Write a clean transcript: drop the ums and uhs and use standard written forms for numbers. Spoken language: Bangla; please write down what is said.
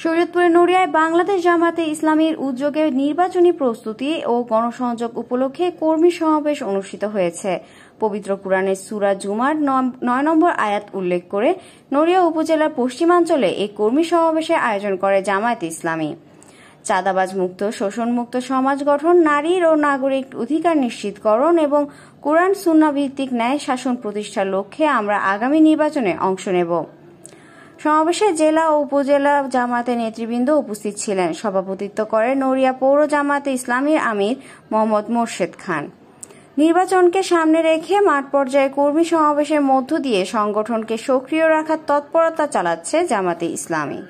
শরীয়তপুরের নড়িয়ায় বাংলাদেশ জামায়াতে ইসলামীর উদ্যোগে নির্বাচনী প্রস্তুতি ও গণসংযোগ উপলক্ষে কর্মী সমাবেশ অনুষ্ঠিত হয়েছে। পবিত্র কুরআনের সূরা জুমার 9 নম্বর আয়াত উল্লেখ করে নড়িয়া উপজেলার পশ্চিমাঞ্চলে এই কর্মী সমাবেশের আয়োজন করে জামায়াতে ইসলামী। চাঁদাবাজ মুক্ত, শোষণ মুক্ত সমাজ গঠন, নারীর ও নাগরিক অধিকার নিশ্চিতকরণ এবং কুরআন সুন্নাহ ভিত্তিক ন্যায় শাসন প্রতিষ্ঠার লক্ষ্যে আমরা আগামী নির্বাচনে অংশ নেব। সমাবেশে জেলা ও উপজেলা জামায়াতের নেতৃবৃন্দ উপস্থিত ছিলেন। সভাপতিত্ব করেন নড়িয়া পৌর জামায়াতে ইসলামীর আমির মোহাম্মদ মোর্শেদ খান। নির্বাচনকে সামনে রেখে মাঠ পর্যায়ে কর্মী সমাবেশের মধ্য দিয়ে সংগঠনকে সক্রিয় রাখার তৎপরতা চালাচ্ছে জামায়াতে ইসলামী।